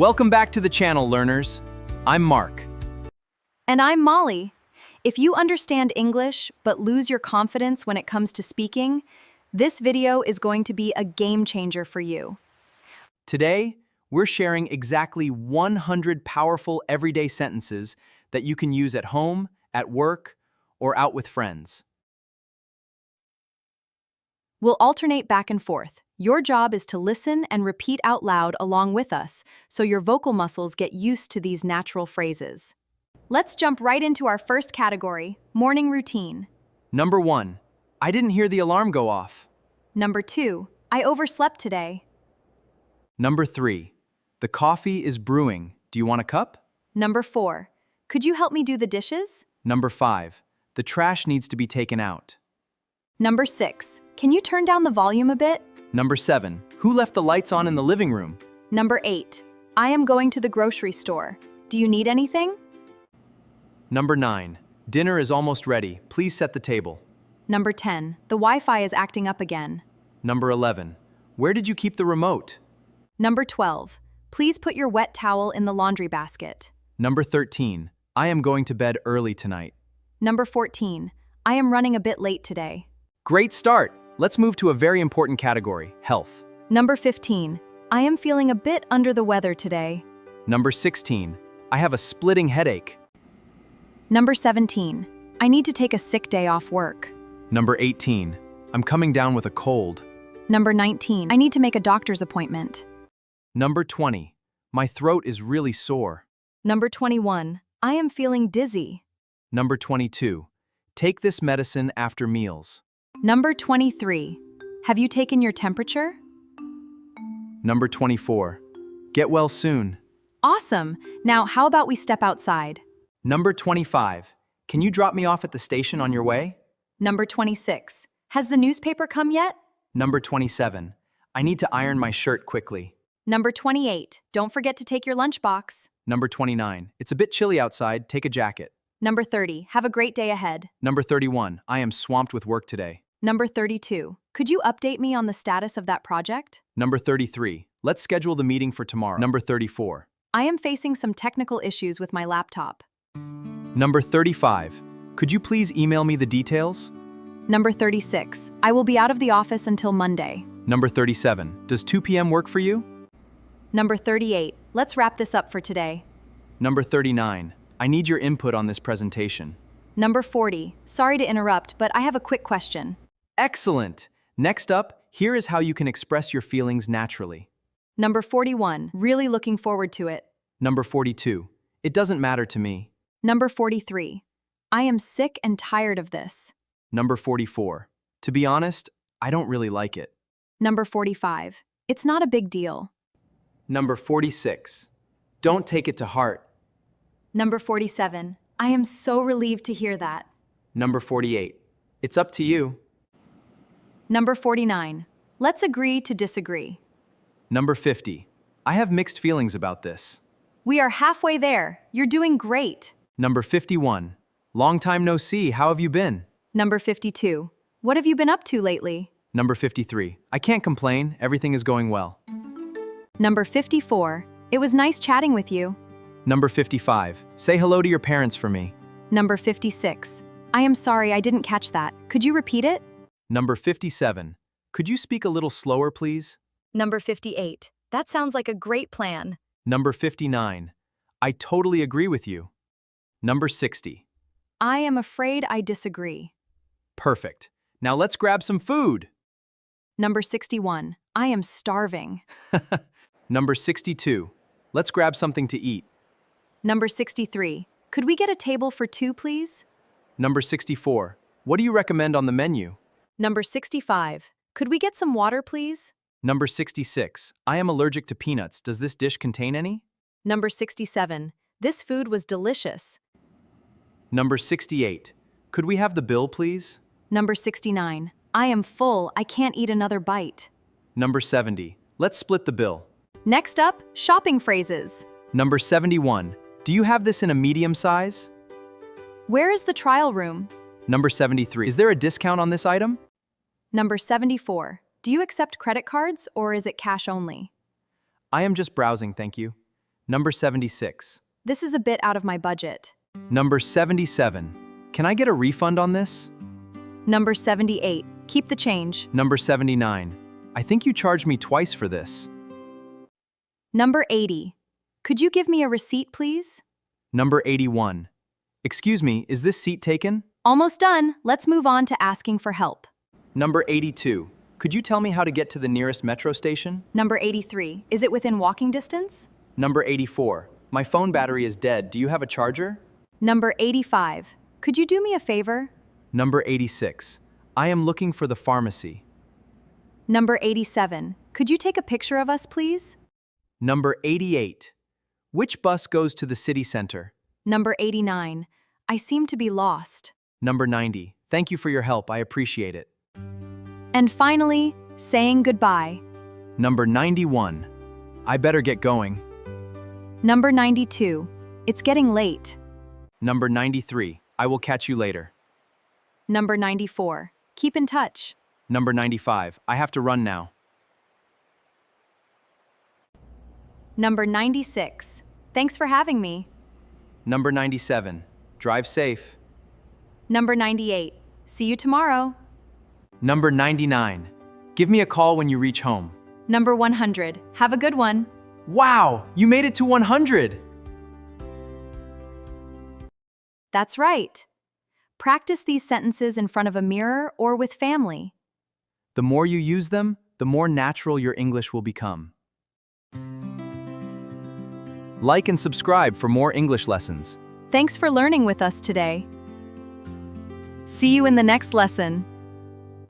Welcome back to the channel, learners. I'm Mark. And I'm Molly. If you understand English but lose your confidence when it comes to speaking, this video is going to be a game changer for you. Today, we're sharing exactly 100 powerful everyday sentences that you can use at home, at work, or out with friends. We'll alternate back and forth. Your job is to listen and repeat out loud along with us, so your vocal muscles get used to these natural phrases. Let's jump right into our first category, morning routine. Number 1, I didn't hear the alarm go off. Number 2, I overslept today. Number 3, the coffee is brewing. Do you want a cup? Number 4, could you help me do the dishes? Number 5, the trash needs to be taken out. Number 6, can you turn down the volume a bit? Number 7, who left the lights on in the living room? Number 8, I am going to the grocery store. Do you need anything? Number 9, dinner is almost ready. Please set the table. Number 10, the Wi-Fi is acting up again. Number 11, where did you keep the remote? Number 12, please put your wet towel in the laundry basket. Number 13, I am going to bed early tonight. Number 14, I am running a bit late today. Great start! Let's move to a very important category, health. Number 15, I am feeling a bit under the weather today. Number 16, I have a splitting headache. Number 17, I need to take a sick day off work. Number 18, I'm coming down with a cold. Number 19, I need to make a doctor's appointment. Number 20, my throat is really sore. Number 21, I am feeling dizzy. Number 22, take this medicine after meals. Number 23, have you taken your temperature? Number 24, get well soon. Awesome. Now, how about we step outside? Number 25, can you drop me off at the station on your way? Number 26, has the newspaper come yet? Number 27, I need to iron my shirt quickly. Number 28, don't forget to take your lunchbox. Number 29, it's a bit chilly outside, take a jacket. Number 30, have a great day ahead. Number 31, I am swamped with work today. Number 32, could you update me on the status of that project? Number 33, let's schedule the meeting for tomorrow. Number 34, I am facing some technical issues with my laptop. Number 35, could you please email me the details? Number 36, I will be out of the office until Monday. Number 37, does 2 p.m. work for you? Number 38, let's wrap this up for today. Number 39, I need your input on this presentation. Number 40, sorry to interrupt, but I have a quick question. Excellent! Next up, here is how you can express your feelings naturally. Number 41, really looking forward to it. Number 42, it doesn't matter to me. Number 43, I am sick and tired of this. Number 44, to be honest, I don't really like it. Number 45, it's not a big deal. Number 46, don't take it to heart. Number 47, I am so relieved to hear that. Number 48, it's up to you. Number 49, let's agree to disagree. Number 50, I have mixed feelings about this. We are halfway there. You're doing great. Number 51, long time no see, how have you been? Number 52, what have you been up to lately? Number 53, I can't complain, everything is going well. Number 54, it was nice chatting with you. Number 55, say hello to your parents for me. Number 56, I am sorry I didn't catch that. Could you repeat it? Number 57, could you speak a little slower, please? Number 58, that sounds like a great plan. Number 59, I totally agree with you. Number 60, I am afraid I disagree. perfect. Now let's grab some food. Number 61, I am starving. Number 62, let's grab something to eat. Number 63, could we get a table for two, please? Number 64, what do you recommend on the menu? Number 65, could we get some water, please? Number 66, I am allergic to peanuts. Does this dish contain any? Number 67, this food was delicious. Number 68, could we have the bill, please? Number 69, I am full, I can't eat another bite. Number 70, let's split the bill. Next up, shopping phrases. Number 71, do you have this in a medium size? Where is the trial room? Number 73, is there a discount on this item? Number 74, do you accept credit cards or is it cash only? I am just browsing, thank you. Number 76. This is a bit out of my budget. Number 77. Can I get a refund on this? Number 78. Keep the change. Number 79. I think you charged me twice for this. Number 80. Could you give me a receipt, please? Number 81. Excuse me, is this seat taken? Almost done. Let's move on to asking for help. Number 82. Could you tell me how to get to the nearest metro station? Number 83. Is it within walking distance? Number 84. My phone battery is dead. Do you have a charger? Number 85. Could you do me a favor? Number 86. I am looking for the pharmacy. Number 87. Could you take a picture of us, please? Number 88. Which bus goes to the city center? Number 89. I seem to be lost. Number 90. Thank you for your help. I appreciate it. And finally, saying goodbye. Number 91. I better get going. Number 92. It's getting late. Number 93. I will catch you later. Number 94. Keep in touch. Number 95. I have to run now. Number 96. Thanks for having me. Number 97. Drive safe. Number 98. See you tomorrow. Number 99. Give me a call when you reach home. Number 100. Have a good one. Wow, you made it to 100! That's right. Practice these sentences in front of a mirror or with family. The more you use them, the more natural your English will become. Like and subscribe for more English lessons. Thanks for learning with us today. See you in the next lesson.